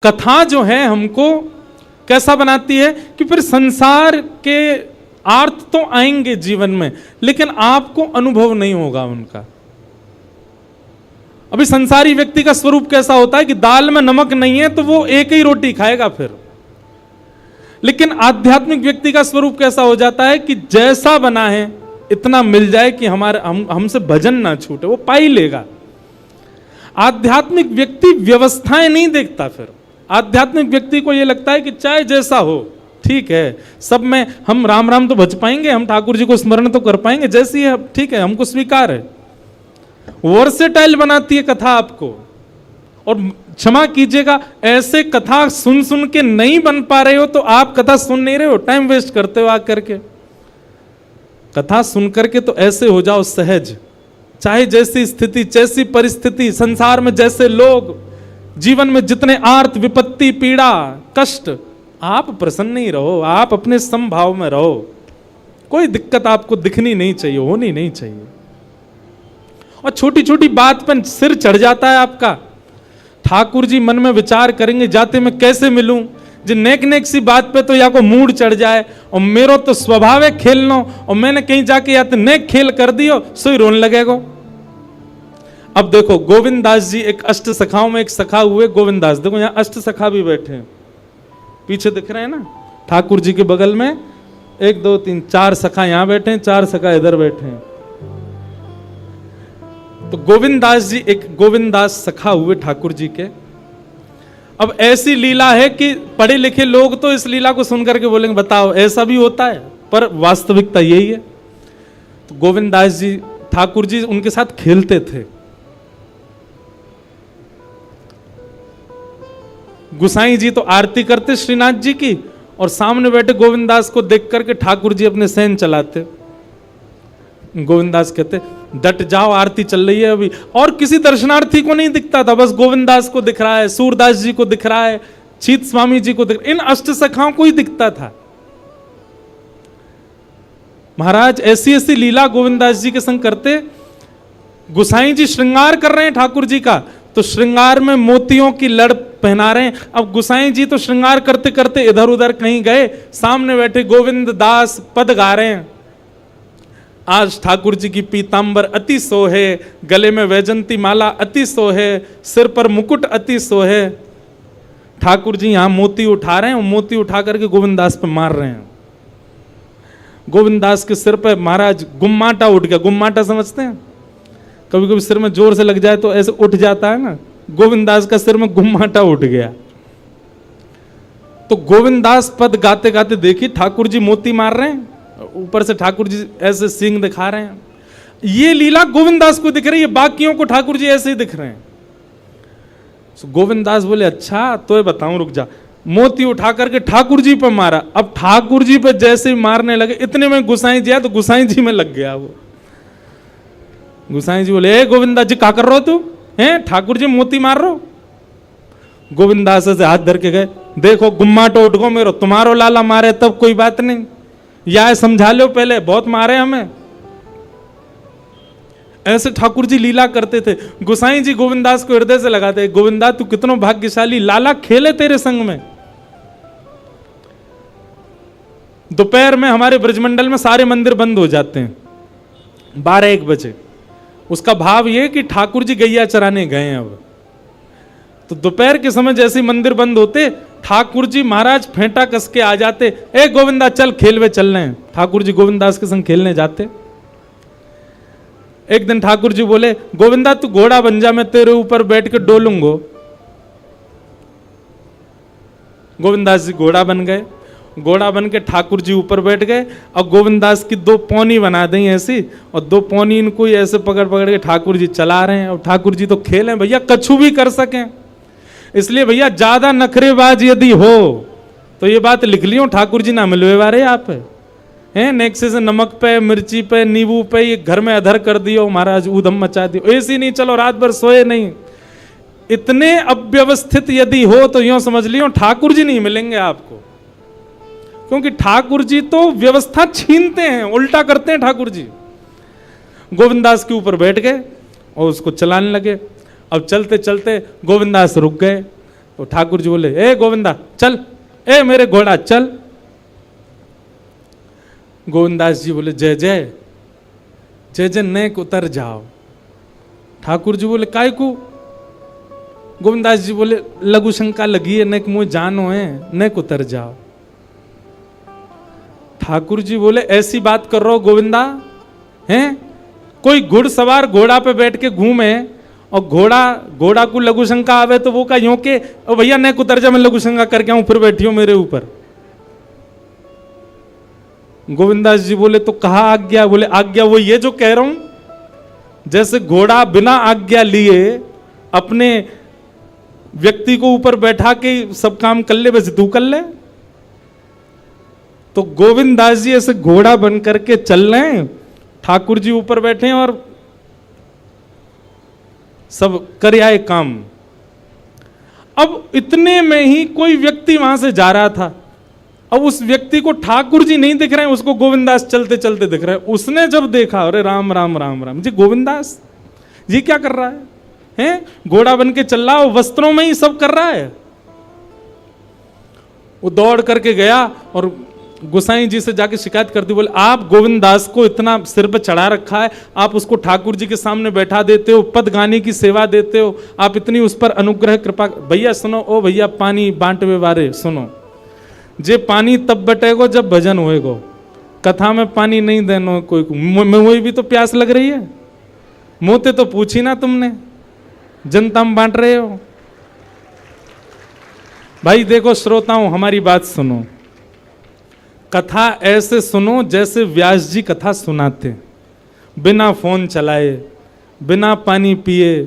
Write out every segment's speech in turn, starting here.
कथा जो है हमको कैसा बनाती है कि फिर संसार के अर्थ तो आएंगे जीवन में, लेकिन आपको अनुभव नहीं होगा उनका। अभी संसारी व्यक्ति का स्वरूप कैसा होता है कि दाल में नमक नहीं है तो वो एक ही रोटी खाएगा फिर। लेकिन आध्यात्मिक व्यक्ति का स्वरूप कैसा हो जाता है कि जैसा बना है इतना मिल जाए कि हमसे भजन ना छूटे, वो पा ही लेगा। आध्यात्मिक व्यक्ति व्यवस्थाएं नहीं देखता। फिर आध्यात्मिक व्यक्ति को यह लगता है कि चाहे जैसा हो ठीक है, सब में हम राम राम तो भज पाएंगे, हम ठाकुर जी को स्मरण तो कर पाएंगे, जैसी है ठीक है, हमको स्वीकार है। वर्सेटाइल बनाती है कथा आपको। और क्षमा कीजिएगा, ऐसे कथा सुन सुन के नहीं बन पा रहे हो तो आप कथा सुन नहीं रहे हो, टाइम वेस्ट करते हो आकर के। कथा सुन करके तो ऐसे हो जाओ सहज, चाहे जैसी स्थिति जैसी परिस्थिति, संसार में जैसे लोग, जीवन में जितने आर्त विपत्ति पीड़ा कष्ट, आप प्रसन्न ही रहो, आप अपने समभाव में रहो। कोई दिक्कत आपको दिखनी नहीं चाहिए, होनी नहीं चाहिए। और छोटी छोटी बात पर सिर चढ़ जाता है आपका। ठाकुर जी मन में विचार करेंगे जाते मैं कैसे मिलूं, जो नेक नेक सी बात पे तो या को मूड चढ़ जाए, और मेरो तो स्वभाव है खेलना, और मैंने कहीं जाके या तो नेक खेल कर दियो सो ही रोने लगेगा। अब देखो गोविंद दास जी एक अष्ट सखाओं में एक सखा हुए गोविंद दास, देखो यहाँ अष्ट सखा भी बैठे हैं, पीछे दिख रहे हैं ना, ठाकुर जी के बगल में 1 2 3 4 सखा यहाँ बैठे हैं, 4 सखा इधर बैठे हैं। तो गोविंद दास जी एक गोविंद दास सखा हुए ठाकुर जी के। अब ऐसी लीला है कि पढ़े लिखे लोग तो इस लीला को सुनकर के बोलेंगे बताओ ऐसा भी होता है, पर वास्तविकता यही है। तो गोविंद दास जी ठाकुर जी उनके साथ खेलते थे। गुसाई जी तो आरती करते श्रीनाथ जी की, और सामने बैठे गोविंद दास को देख करके ठाकुर जी अपने सहन चलाते। गोविंद दास कहते डट जाओ आरती चल रही है अभी, और किसी दर्शनार्थी को नहीं दिखता था, बस गोविंद दास को दिख रहा है, सूरदास जी को दिख रहा है, चीत स्वामी जी को दिख रहा है, इन अष्ट सखाओं को ही दिखता था। महाराज ऐसी ऐसी लीला गोविंद दास जी के संग करते। गुसाई जी श्रृंगार कर रहे हैं ठाकुर जी का, तो श्रृंगार में मोतियों की लड़ पहना रहे हैं। अब गुसाई जी तो श्रृंगार करते करते इधर उधर कहीं गए, सामने बैठे गोविंद दास पद गा रहे हैं। आज ठाकुर जी की पीतांबर अति सोहे, गले में वैजंती माला अति सोहे, सिर पर मुकुट अति सोहे। ठाकुर जी यहां मोती उठा रहे हैं, मोती उठा करके गोविंद दास पे मार रहे हैं। गोविंद दास के सिर पे महाराज गुम्माटा उठ गया। गुम्माटा समझते हैं, कभी कभी सिर में जोर से लग जाए तो ऐसे उठ जाता है ना, गोविंद दास का सिर में गुम्माटा उठ गया। तो गोविंद दास पद गाते गाते देखिए ठाकुर जी मोती मार रहे हैं, ऊपर से ठाकुर जी ऐसे सींग दिखा रहे हैं। ये लीला गोविंद दास को दिख रही है, बाकियों को ठाकुर जी ऐसे ही दिख रहे हैं। तो गोविंद दास बोले अच्छा तो बताऊं, रुक जा। मोती उठा करके ठाकुर जी पर मारा। अब ठाकुर जी पर जैसे ही मारने लगे, इतने में गुसाई जी आया तो गुसाई जी में लग गया वो। गुसाई जी बोले गोविंदा जी क्या कर रहे हो तू, हैं ठाकुर जी मोती मार रहे हो। गोविंद दास से हाथ धर के गए, देखो गुम्माटो उठ गो मेरो, तुम्हारो लाला मारे तब कोई बात नहीं, या समझा लो पहले बहुत मारे हमें। ऐसे ठाकुर जी लीला करते थे। गुसाई जी गोविंद दास को हृदय से लगाते, गोविंदा तू कितनो भाग्यशाली, लाला खेले तेरे संग में। दोपहर में हमारे ब्रजमंडल में सारे मंदिर बंद हो जाते हैं 12-1 बजे। उसका भाव यह कि ठाकुर जी गैया चराने गए हैं। अब तो दोपहर के समय जैसे मंदिर बंद होते, ठाकुर जी महाराज फेंटा कस के आ जाते, ए गोविंदा चल खेलवे चल रहे हैं। ठाकुर जी गोविंद दास के संग खेलने जाते। एक दिन ठाकुर जी बोले गोविंदा तू घोड़ा बन जा, मैं तेरे ऊपर बैठ के डोलूंगो। गोविंद दास जी घोड़ा बन गए। घोड़ा बन के ठाकुर जी ऊपर बैठ गए, और गोविंद दास की 2 पौनी बना दी ऐसी, और 2 पौनी इनको ही ऐसे पकड़ पकड़ के ठाकुर जी चला रहे हैं। और ठाकुर जी तो खेले भैया, कछु भी कर सकें, इसलिए भैया ज्यादा नखरेबाज यदि हो तो ये बात लिख लियो, ठाकुर जी ना मिलवे वाले आप हैं। नेक्से से नमक पे, मिर्ची पे, नींबू पे ये घर में अधर कर दियो महाराज, ऊधम मचा दियो, ऐसी नहीं चलो रात भर सोए नहीं। इतने अव्यवस्थित यदि हो तो यूं समझ लियो ठाकुर जी नहीं मिलेंगे आपको, क्योंकि ठाकुर जी तो व्यवस्था छीनते हैं, उल्टा करते हैं ठाकुर जी। गोविंद दास के ऊपर बैठ गए और उसको चलाने लगे। अब चलते चलते गोविंद दास रुक गए। तो ठाकुर जी बोले, ए गोविंदा चल, ए मेरे घोड़ा चल। गोविंदास जी बोले, जय जय जय जय, नेक उतर जाओ। ठाकुर जी बोले, काय को? गोविंदास जी बोले, लघु शंका लगी है, नेक मुझे जानो है, नेक उतर जाओ। ठाकुर जी बोले, ऐसी बात कर रहे हो गोविंदा? हैं कोई घुड़सवार घोड़ा पे बैठ के घूमे और घोड़ा को लघु शंका आवे तो वो का यूं के, ओ भैया नेक उतर जा, मैं लघु शंका करके आऊं, फिर बैठियो मेरे ऊपर। गोविंदास जी बोले, तो कहा आज्ञा? बोले, आज्ञा वो ये जो कह रहा हूं, जैसे घोड़ा बिना आज्ञा लिए अपने व्यक्ति को ऊपर बैठा के सब काम कर ले, वैसे तू कर ले। तो गोविंदास जी ऐसे घोड़ा बन करके चल रहे हैं, ठाकुर जी ऊपर बैठे हैं और सब कर आए काम। अब इतने में ही कोई व्यक्ति वहां से जा रहा था। अब उस व्यक्ति को ठाकुर जी नहीं दिख रहे हैं, उसको गोविंदास चलते चलते दिख रहे हैं। उसने जब देखा, अरे राम राम राम राम जी, गोविंदास जी क्या कर रहा है? हैं घोड़ा बन के चल रहा है, वस्त्रों में ही सब कर रहा है। वो दौड़ करके गया और गोसाई जी से जाके शिकायत कर दी। बोले, आप गोविंदास को इतना सिर पे चढ़ा रखा है, आप उसको ठाकुर जी के सामने बैठा देते हो, पद गाने की सेवा देते हो, आप इतनी उस पर अनुग्रह कृपा। भैया सुनो, ओ भैया पानी बांटवे वारे सुनो, जे पानी तब बटेगो जब भजन होएगो, कथा में पानी नहीं देनो कोई को। मुझे भी तो प्यास लग रही है, मोते तो पूछी ना तुमने, जनता में बांट रहे हो। भाई देखो श्रोताओं, हमारी बात सुनो, कथा ऐसे सुनो जैसे व्यास जी कथा सुनाते, बिना फोन चलाए, बिना पानी पिए,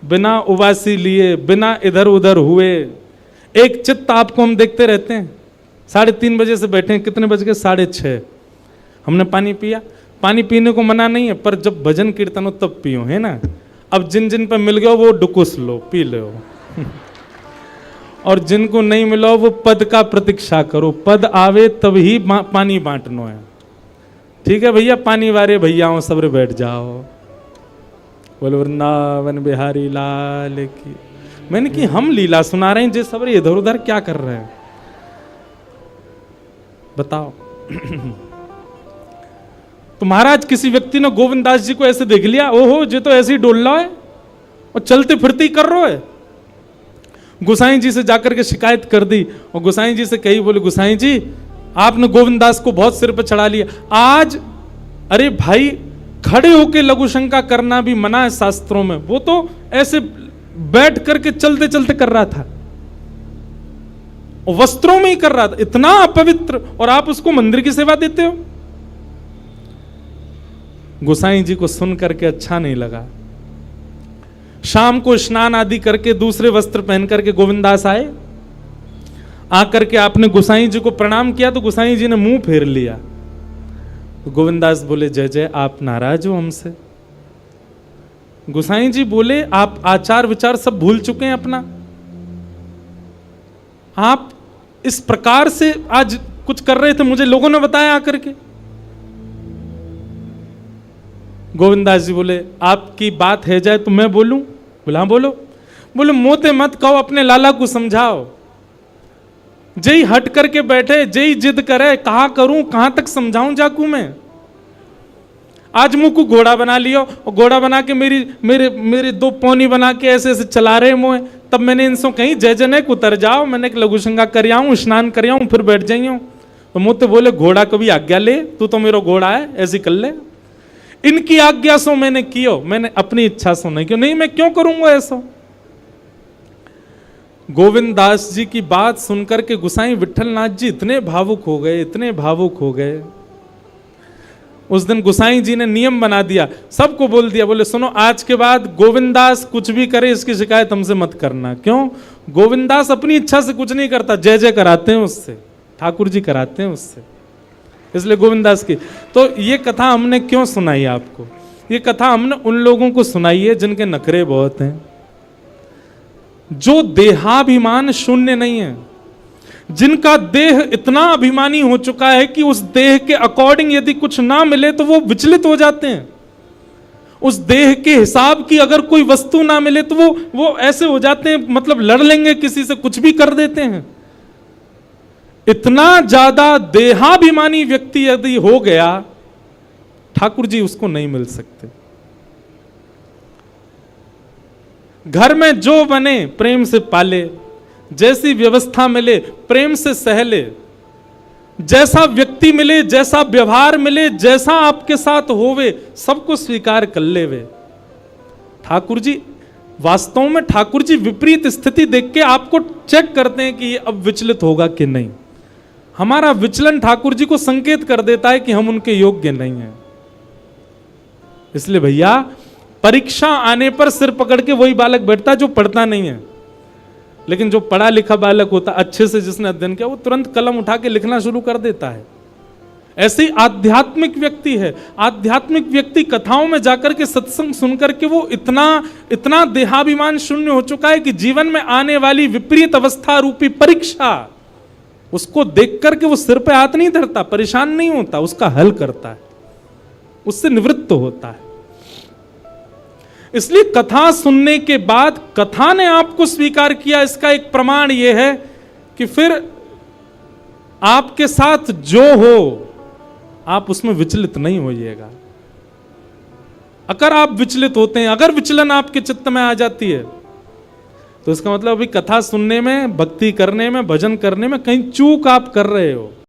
बिना उबासी लिए, बिना इधर उधर हुए। एक चित्त आपको हम देखते रहते हैं। 3:30 बजे से बैठे हैं, कितने बज गए? 6:30। हमने पानी पिया। पानी पीने को मना नहीं है, पर जब भजन कीर्तन हो तब पियो, है ना। अब जिन जिन पर मिल गया वो डुकुस लो, पी लो और जिनको नहीं मिला वो पद का प्रतीक्षा करो, पद आवे तब ही पानी बांटनो है। ठीक है भैया, पानी वारे भैयाओं सबरे बैठ जाओ। बोलो वृंदावन बिहारी लाल की। मैंने कि हम लीला सुना रहे हैं, जे सबरे इधर उधर क्या कर रहे हैं बताओ। तो महाराज किसी व्यक्ति ने गोविंदास जी को ऐसे देख लिया, ओहो जे तो ऐसे ही डोल रहा है और चलते फिरते ही कर रहा है। गोसाई जी से जाकर के शिकायत कर दी और गोसाई जी से कही, बोले गोसाई जी आपने गोविंदास को बहुत सिर पर चढ़ा लिया आज। अरे भाई, खड़े होके लघु शंका करना भी मना है शास्त्रों में, वो तो ऐसे बैठ करके चलते चलते कर रहा था, वस्त्रों में ही कर रहा था, इतना अपवित्र, और आप उसको मंदिर की सेवा देते हो। गोसाई जी को सुन करके अच्छा नहीं लगा। शाम को स्नान आदि करके दूसरे वस्त्र पहन करके गोविंदास आए। आकर के आपने गोसाई जी को प्रणाम किया तो गोसाई जी ने मुंह फेर लिया। तो गोविंदास बोले, जय जय, आप नाराज हो हमसे? गोसाई जी बोले, आप आचार विचार सब भूल चुके हैं अपना। आप इस प्रकार से आज कुछ कर रहे थे, मुझे लोगों ने बताया आकर के। गोविंदास जी बोले, आपकी बात है जाए तो मैं बोलूं? बोला हाँ बोलो। बोले, मोते मत कहो, अपने लाला को समझाओ। जय हट करके बैठे, जय जिद करे, कहा करूं, कहां तक समझाऊं जाकू मैं? आज मुंह को घोड़ा बना लियो और घोड़ा बना के मेरे 2 पौनी बना के ऐसे ऐसे चला रहे मुंह। तब मैंने इनसे कहीं जय जय नेक उतर जाओ, मैंने एक लघु शंका कर आऊं, स्नान कर आऊं, फिर बैठ जाइयो। तो मोते बोले, घोड़ा कभी आज्ञा ले, तू तो मेरा घोड़ा है, ऐसी कर ले। इनकी आज्ञा सो मैंने कियो, मैंने अपनी इच्छा सो नहीं क्यों? नहीं, मैं क्यों करूंगा ऐसा? गोविंदास जी की बात सुनकर के गोसाई विठलनाथ जी इतने भावुक हो गए, इतने भावुक हो गए। उस दिन गोसाई जी ने नियम बना दिया, सबको बोल दिया, बोले सुनो, आज के बाद गोविंदास कुछ भी करे इसकी शिकायत हमसे मत करना। क्यों? गोविंदास अपनी इच्छा से कुछ नहीं करता, जय जय कराते हैं उससे, ठाकुर जी कराते हैं उससे, इसलिए गोविंदास की। तो ये कथा हमने क्यों सुनाई आपको? ये कथा हमने उन लोगों को सुनाई है जिनके नखरे बहुत हैं, जो देहाभिमान शून्य नहीं है, जिनका देह इतना अभिमानी हो चुका है कि उस देह के अकॉर्डिंग यदि कुछ ना मिले तो वो विचलित हो जाते हैं। उस देह के हिसाब की अगर कोई वस्तु ना मिले तो वो ऐसे हो जाते हैं, मतलब लड़ लेंगे किसी से, कुछ भी कर देते हैं। इतना ज्यादा देहाभिमानी व्यक्ति यदि हो गया, ठाकुर जी उसको नहीं मिल सकते। घर में जो बने प्रेम से पाले, जैसी व्यवस्था मिले प्रेम से सहले, जैसा व्यक्ति मिले, जैसा व्यवहार मिले, जैसा आपके साथ होवे, सबको स्वीकार कर लेवे। ठाकुर जी वास्तव में, ठाकुर जी विपरीत स्थिति देख के आपको चेक करते हैं कि ये अब विचलित होगा कि नहीं। हमारा विचलन ठाकुर जी को संकेत कर देता है कि हम उनके योग्य नहीं हैं। इसलिए भैया, परीक्षा आने पर सिर पकड़ के वही बालक बैठता है जो पढ़ता नहीं है, लेकिन जो पढ़ा लिखा बालक होता, अच्छे से जिसने अध्ययन किया, वो तुरंत कलम उठा के लिखना शुरू कर देता है। ऐसे ही आध्यात्मिक व्यक्ति है। आध्यात्मिक व्यक्ति कथाओं में जाकर के, सत्संग सुनकर के वो इतना देहाभिमान शून्य हो चुका है कि जीवन में आने वाली विपरीत अवस्था रूपी परीक्षा, उसको देख करके वो सिर पे हाथ नहीं धरता, परेशान नहीं होता, उसका हल करता है, उससे निवृत्त होता है। इसलिए कथा सुनने के बाद कथा ने आपको स्वीकार किया, इसका एक प्रमाण यह है कि फिर आपके साथ जो हो, आप उसमें विचलित नहीं होइएगा। अगर आप विचलित होते हैं, अगर विचलन आपके चित्त में आ जाती है, तो इसका मतलब अभी कथा सुनने में, भक्ति करने में, भजन करने में कहीं चूक आप कर रहे हो।